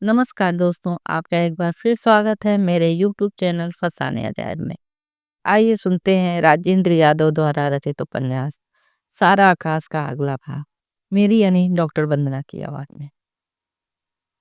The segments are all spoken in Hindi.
नमस्कार दोस्तों, आपका एक बार फिर स्वागत है मेरे यूट्यूब चैनल फसाने अजायब में। आइए सुनते हैं राजेंद्र यादव द्वारा रचित उपन्यास सारा आकाश का अगला भाग, मेरी यानी डॉक्टर वंदना की आवाज में।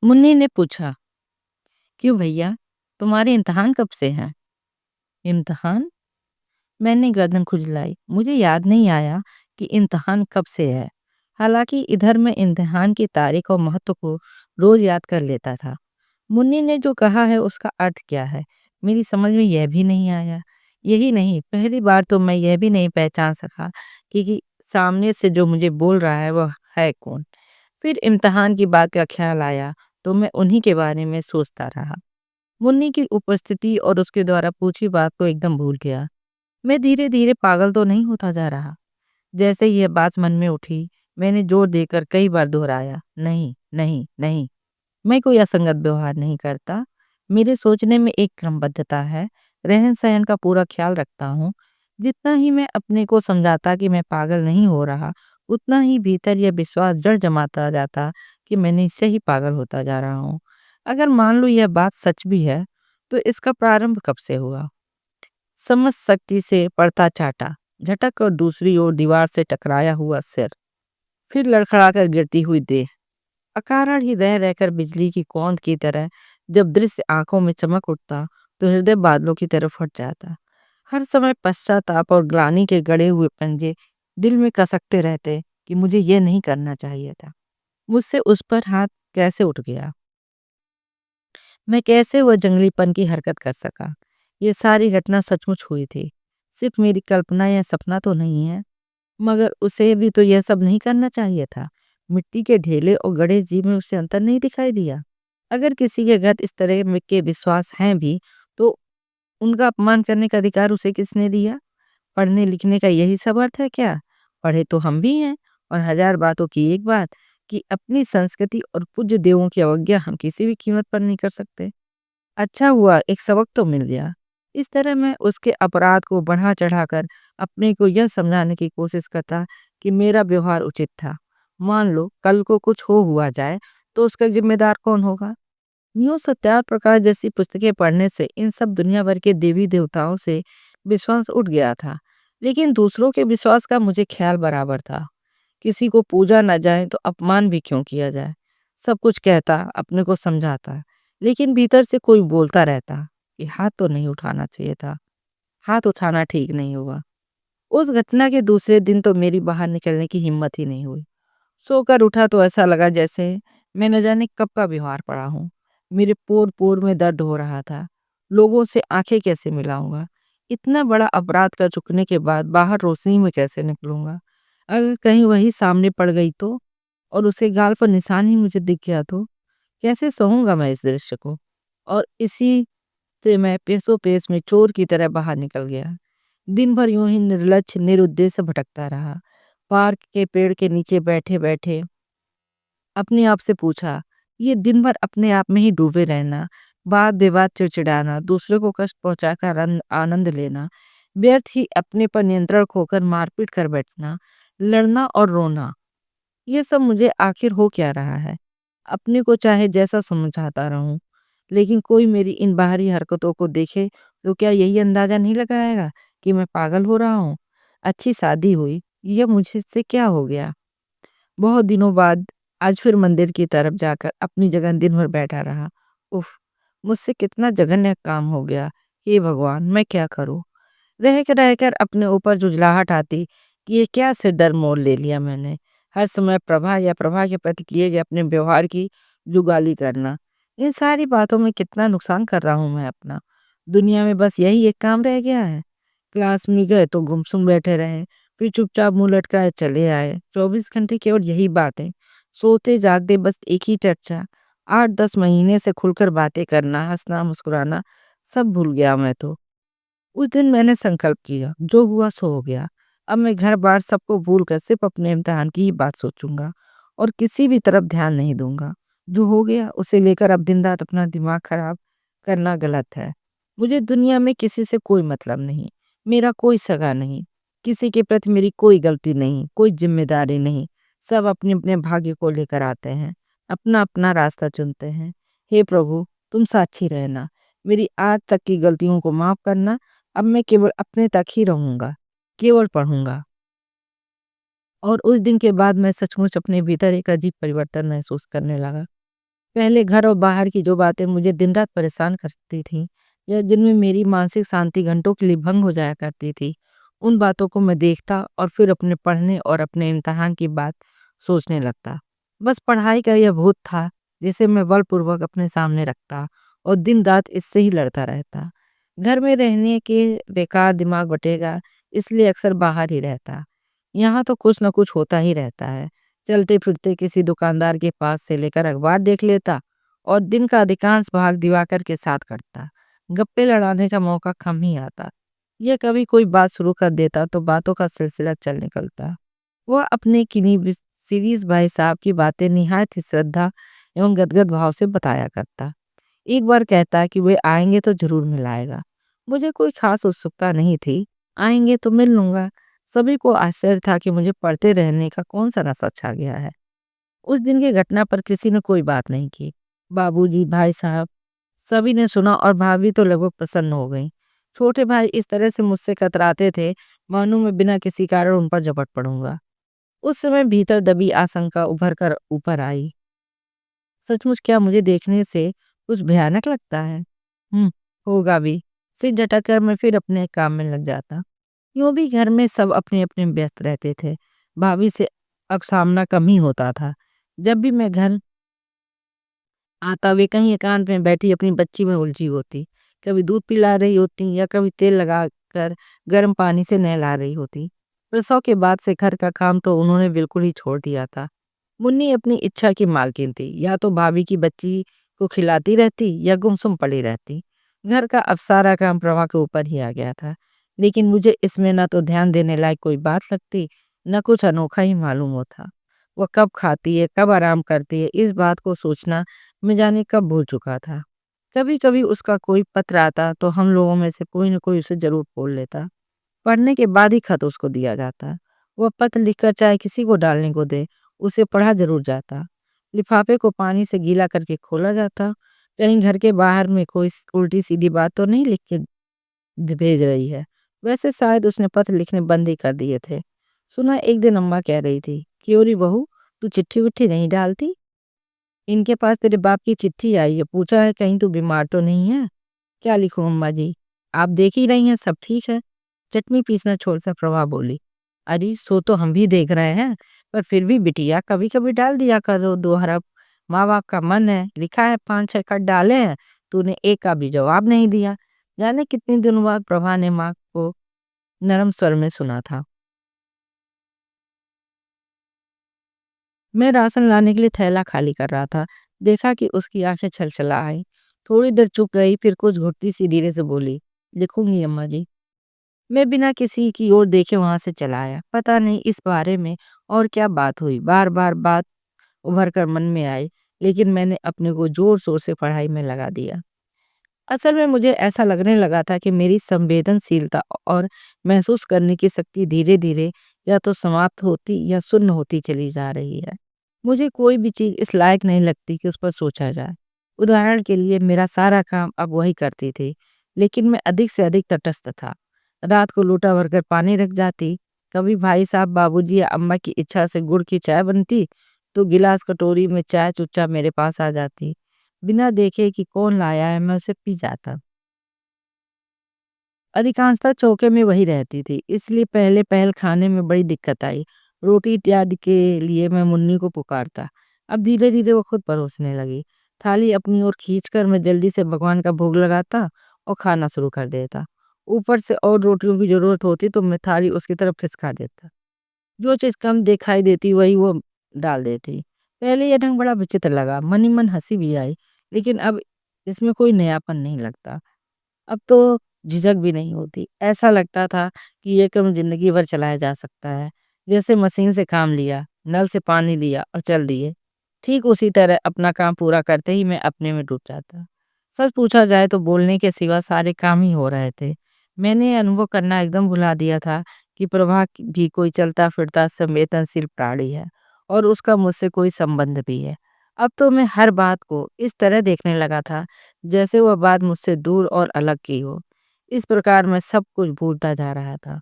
मुन्नी ने पूछा, क्यों भैया, तुम्हारे इम्तिहान कब से हैं? इम्तिहान? मैंने गर्दन खुजलाई। मुझे याद नहीं आया कि इम्तिहान कब से है। हालांकि इधर मैं इम्तिहान की तारीख और महत्व को रोज याद कर लेता था। मुन्नी ने जो कहा है उसका अर्थ क्या है, मेरी समझ में यह भी नहीं आया। यही नहीं, पहली बार तो मैं यह भी नहीं पहचान सका कि सामने से जो मुझे बोल रहा है वह है कौन। फिर इम्तिहान की बात का ख्याल आया तो मैं उन्हीं के बारे में सोचता रहा। मुन्नी की उपस्थिति और उसके द्वारा पूछी बात को एकदम भूल गया। मैं धीरे धीरे पागल तो नहीं होता जा रहा? जैसे ही यह बात मन में उठी, मैंने जोर देकर कई बार दोहराया, नहीं नहीं नहीं, मैं कोई असंगत व्यवहार नहीं करता। मेरे सोचने में एक क्रमबद्धता है, रहन सहन का पूरा ख्याल रखता हूँ। जितना ही मैं अपने को समझाता कि मैं पागल नहीं हो रहा, उतना ही भीतर यह विश्वास जड़ जमाता जाता कि मैंने इससे ही पागल होता जा रहा हूँ। अगर मान लो यह बात सच भी है, तो इसका प्रारंभ कब से हुआ? समझ शक्ति से पड़ता चाटा, झटक और दूसरी ओर दीवार से टकराया हुआ सिर, फिर लड़खड़ाकर गिरती हुई देह। अकारण ही रह रहकर बिजली की कौंध की तरह जब दृश्य आंखों में चमक उठता तो हृदय बादलों की तरफ फट जाता। हर समय पश्चाताप और ग्लानि के गड़े हुए पंजे दिल में कसकते रहते कि मुझे ये नहीं करना चाहिए था। मुझसे उस पर हाथ कैसे उठ गया? मैं कैसे वह जंगलीपन की हरकत कर सका? ये सारी घटना सचमुच हुई थी। सिर्फ मेरी कल्पना या सपना तो नहीं है। मगर उसे भी तो यह सब नहीं करना चाहिए था। मिट्टी के ढेले और गणेश जी में उसे अंतर नहीं दिखाई दिया? अगर किसी के घर इस तरह के विश्वास हैं भी, तो उनका अपमान करने का अधिकार उसे किसने दिया? पढ़ने लिखने का यही सब अर्थ है क्या? पढ़े तो हम भी हैं, और हजार बातों की एक बात कि अपनी संस्कृति और पूज्य देवों की अवज्ञा हम किसी भी कीमत पर नहीं कर सकते। अच्छा हुआ एक सबक तो मिल गया। इस तरह मैं उसके अपराध को बढ़ा चढ़ाकर अपने को यह समझाने की कोशिश करता कि मेरा व्यवहार उचित था। मान लो कल को कुछ हो हुआ जाए तो उसका जिम्मेदार कौन होगा? यूं सत्यार प्रकाश जैसी पुस्तकें पढ़ने से इन सब दुनिया भर के देवी देवताओं से विश्वास उठ गया था। लेकिन दूसरों के विश्वास का मुझे ख्याल बराबर था। किसी को पूजा न जाए तो अपमान भी क्यों किया जाए? सब कुछ कहता, अपने को समझाता, लेकिन भीतर से कोई बोलता रहता कि हाथ तो नहीं उठाना चाहिए था। हाथ उठाना ठीक नहीं हुआ। उस घटना के दूसरे दिन तो मेरी बाहर निकलने की हिम्मत ही नहीं हुई। सोकर उठा तो ऐसा लगा जैसे मैं न जाने कब का बीमार पड़ा हूँ। मेरे पोर पोर में दर्द हो रहा था। लोगों से आंखें कैसे मिलाऊंगा? इतना बड़ा अपराध कर चुकने के बाद बाहर रोशनी में कैसे निकलूंगा? अगर कहीं वही सामने पड़ गई तो, और उसके गाल पर निशान ही मुझे दिख गया तो कैसे सहूंगा मैं इस दृश्य को? और इसी से मैं पेसों पेस में चोर की तरह बाहर निकल गया। दिन भर यूं ही निर्लक्ष्य निरुद्देश्य भटकता रहा। पार्क के पेड़ के नीचे बैठे बैठे अपने आप से पूछा, ये दिन भर अपने आप में ही डूबे रहना, बात बेबात चिड़चिड़ाना, दूसरे को कष्ट पहुंचाकर आनंद लेना, व्यर्थ ही अपने पर नियंत्रण खोकर मारपीट कर बैठना, लड़ना और रोना, ये सब मुझे आखिर हो क्या रहा है? अपने को चाहे जैसा समझाता रहूं, लेकिन कोई मेरी इन बाहरी हरकतों को देखे तो क्या यही अंदाजा नहीं लगाएगा कि मैं पागल हो रहा हूँ? अच्छी शादी हुई, यह मुझसे क्या हो गया? बहुत दिनों बाद आज फिर मंदिर की तरफ जाकर अपनी जगह दिन भर बैठा रहा। उफ, मुझसे कितना जघन्य काम हो गया। हे भगवान, मैं क्या करूं? रहकर अपने ऊपर जुझलाहट आती कि ये क्या सिर दर्द मोल ले लिया मैंने। हर समय प्रभा या प्रभा के प्रति किए गए अपने व्यवहार की जुगाली करना, इन सारी बातों में कितना नुकसान कर रहा हूं मैं अपना। दुनिया में बस यही एक काम रह गया है। क्लास में गए तो गुमसुम बैठे रहे, फिर चुपचाप मुंह लटकाए चले आए। 24 घंटे केवल यही बातें, सोते जागते बस एक ही चर्चा। 8-10 महीने से खुलकर बातें करना, हंसना मुस्कुराना, सब भूल गया मैं तो। उस दिन मैंने संकल्प किया, जो हुआ सो हो गया। अब मैं घर बार सबको भूल कर सिर्फ अपने इम्तिहान की ही बात सोचूंगा और किसी भी तरफ ध्यान नहीं दूंगा। जो हो गया उसे लेकर अब दिन रात अपना दिमाग खराब करना गलत है। मुझे दुनिया में किसी से कोई मतलब नहीं, मेरा कोई सगा नहीं, किसी के प्रति मेरी कोई गलती नहीं, कोई जिम्मेदारी नहीं। सब अपने अपने भाग्य को लेकर आते हैं, अपना अपना रास्ता चुनते हैं। हे प्रभु, तुम साक्षी रहना, मेरी आज तक की गलतियों को माफ करना। अब मैं केवल अपने तक ही रहूंगा, केवल पढ़ूंगा। और उस दिन के बाद मैं सचमुच अपने भीतर एक अजीब परिवर्तन महसूस करने लगा। पहले घर और बाहर की जो बातें मुझे दिन रात परेशान करती थीं या जिनमें मेरी मानसिक शांति घंटों के लिए भंग हो जाया करती थी, उन बातों को मैं देखता और फिर अपने पढ़ने और अपने इम्तिहान की बात सोचने लगता। बस पढ़ाई का यह भूत था जिसे मैं बलपूर्वक अपने सामने रखता और दिन रात इससे ही लड़ता रहता। घर में रहने के बेकार दिमाग बटेगा, इसलिए अक्सर बाहर ही रहता। यहाँ तो कुछ न कुछ होता ही रहता है। चलते फिरते किसी दुकानदार के पास से लेकर अखबार देख लेता और दिन का अधिकांश भाग दिवाकर के साथ कटता। गप्पे लड़ाने का मौका कम ही आता। यह कभी कोई बात शुरू कर देता तो बातों का सिलसिला चल निकलता। वह अपने किन्हीं सीरीज भाई साहब की बातें निहायत ही श्रद्धा एवं गदगद भाव से बताया करता। एक बार कहता कि वे आएंगे तो जरूर मिलाएगा। मुझे कोई खास उत्सुकता नहीं थी, आएंगे तो मिल लूंगा। सभी को आश्चर्य था कि मुझे पढ़ते रहने का कौन सा नशा छा गया है। उस दिन की घटना पर किसी ने कोई बात नहीं की। बाबूजी, भाई साहब सभी ने सुना और भाभी तो लगभग प्रसन्न हो गई। छोटे भाई इस तरह से मुझसे कतराते थे, मानो मैं बिना किसी कारण उन पर झपट पड़ूंगा। उस समय भीतर दबी आशंका उभर कर ऊपर आई। सचमुच क्या मुझे देखने से कुछ भयानक लगता है? होगा भी। सिर झटक मैं फिर अपने काम में लग जाता। यूँ भी घर में सब अपने-अपने व्यस्त रहते थे। भाभी से अब सामना कम ही होता था। जब भी मैं घर आता वे कहीं एकांत में बैठी अपनी बच्ची में उलझी होती। कभी दूध पिला रही होती या कभी तेल लगाकर गर्म पानी से नहला रही होती। प्रसव के बाद से घर का काम तो उन्होंने बिल्कुल ही छोड़ दिया था। मुन्नी अपनी इच्छा की मालकिन थी, या तो भाभी की बच्ची को खिलाती रहती या गुमसुम पड़ी रहती। घर का अब सारा काम प्रभा के ऊपर ही आ गया था, लेकिन मुझे इसमें न तो ध्यान देने लायक कोई बात लगती, न कुछ अनोखा ही मालूम होता। वह कब खाती है, कब आराम करती है, इस बात को सोचना मैं जाने कब भूल चुका था। कभी कभी उसका कोई पत्र आता तो हम लोगों में से कोई न कोई उसे जरूर खोल लेता। पढ़ने के बाद ही खत उसको दिया जाता। वह पत्र लिखकर चाहे किसी को डालने को दे, उसे पढ़ा जरूर जाता। लिफाफे को पानी से गीला करके खोला जाता। कहीं घर के बाहर में कोई उल्टी सीधी बात तो नहीं लिख के भेज रही है। वैसे शायद उसने पत्र लिखने बंद ही कर दिए थे। सुना एक दिन अम्मा कह रही थी, क्यों री बहू, तू चिट्ठी विट्ठी नहीं डालती? इनके पास तेरे बाप की चिट्ठी आई है, पूछा है कहीं तू बीमार तो नहीं है? क्या लिखूं अम्मा जी, आप देख ही रही हैं सब ठीक है। चटनी पीसना छोड़कर प्रभा बोली, अरे सो तो हम भी देख रहे हैं, पर फिर भी बिटिया कभी कभी डाल दिया करो 2 हरफ। माँ बाप का मन है, लिखा है 5-6 खत डाले हैं, तूने एक का भी जवाब नहीं दिया। जाने कितने दिनों बाद प्रभा ने माँ को नरम स्वर में सुना था। मैं राशन लाने के लिए थैला खाली कर रहा था। देखा कि उसकी आंखें छलछला आई। थोड़ी देर चुप रही, फिर कुछ घुटती सी धीरे से बोली, लिखूंगी अम्मा जी। मैं बिना किसी की ओर देखे वहां से चला आया। पता नहीं इस बारे में और क्या बात हुई, बार बार बात उभर कर मन में आई, लेकिन मैंने अपने को जोर शोर से पढ़ाई में लगा दिया। असल में मुझे ऐसा लगने लगा था कि मेरी संवेदनशीलता और महसूस करने की शक्ति धीरे धीरे या तो समाप्त होती या शून्य होती चली जा रही है। मुझे कोई भी चीज इस लायक नहीं लगती कि उस पर सोचा जाए। उदाहरण के लिए मेरा सारा काम अब वही करती थी, लेकिन मैं अधिक से अधिक तटस्थ था। रात को लोटा भरकर पानी रख जाती। कभी भाई साहब, बाबूजी या अम्मा की इच्छा से गुड़ की चाय बनती तो गिलास कटोरी में चाय चुपचाप मेरे पास आ जाती। बिना देखे कि कौन लाया है मैं उसे पी जाता। अधिकांशतः चौके में वही रहती थी, इसलिए पहले पहल खाने में बड़ी दिक्कत आई। रोटी इत्यादि के लिए मैं मुन्नी को पुकारता। अब धीरे धीरे वो खुद परोसने लगी। थाली अपनी ओर खींचकर मैं जल्दी से भगवान का भोग लगाता और खाना शुरू कर देता। ऊपर से और रोटियों की जरूरत होती तो मैं थाली उसकी तरफ खिसका देता। जो चीज़ कम दिखाई देती वही वो डाल देती। पहले ये ढंग बड़ा विचित्र लगा, मन ही मन हंसी भी आई, लेकिन अब इसमें कोई नयापन नहीं लगता। अब तो झिझक भी नहीं होती। ऐसा लगता था कि ये काम ज़िंदगी भर चलाया जा सकता है। जैसे मशीन से काम लिया, नल से पानी लिया और चल दिए। ठीक उसी तरह अपना काम पूरा करते ही मैं अपने में डूब जाता। सच पूछा जाए तो बोलने के सिवा सारे काम ही हो रहे थे। मैंने ये अनुभव करना एकदम भुला दिया था कि प्रभा भी कोई चलता-फिरता संवेदनशील प्राणी है और उसका मुझसे कोई संबंध भी है। अब तो मैं हर बात को इस तरह देखने लगा था जैसे वह बात मुझसे दूर और अलग की हो। इस प्रकार मैं सब कुछ भूलता जा रहा था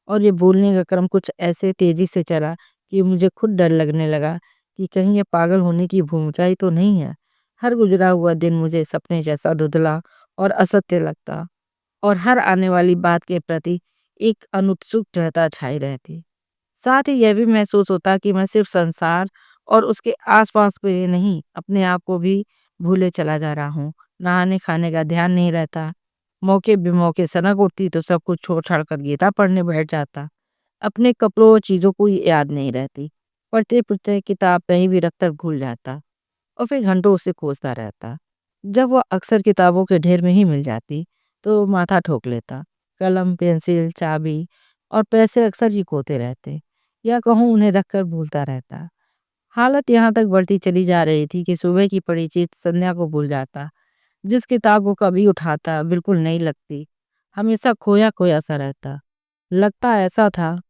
और ये भूलने का क्रम कुछ ऐसे तेजी से चला कि मुझे खुद डर लगने लगा कि कहीं ये पागल होने की भूमिका तो नहीं है। हर गुजरा हुआ दिन मुझे सपने जैसा धुंधला और असत्य लगता और हर आने वाली बात के प्रति एक अनुत्सुकता छाई रहती। साथ ही यह भी महसूस होता कि मैं सिर्फ संसार और उसके आसपास को ही नहीं, अपने आप को भी भूले चला जा रहा हूँ। नहाने खाने का ध्यान नहीं रहता। मौके बेमौके सनक उठती तो सब कुछ छोड़ छाड़ कर गीता पढ़ने बैठ जाता। अपने कपड़ों और चीज़ों को याद नहीं रहती। पढ़ते पढ़ते किताब कहीं भी रखकर भूल जाता और फिर घंटों उसे खोजता रहता। जब वह अक्सर किताबों के ढेर में ही मिल जाती तो माथा ठोक लेता। कलम, पेंसिल, चाबी और पैसे अक्सर ही खोते रहते या कहूँ उन्हें रखकर भूलता रहता। हालत यहाँ तक बढ़ती चली जा रही थी कि सुबह की पढ़ी चीज संध्या को भूल जाता। जिस किताब को कभी उठाता बिल्कुल नहीं लगती, हमेशा खोया खोया सा रहता। लगता ऐसा था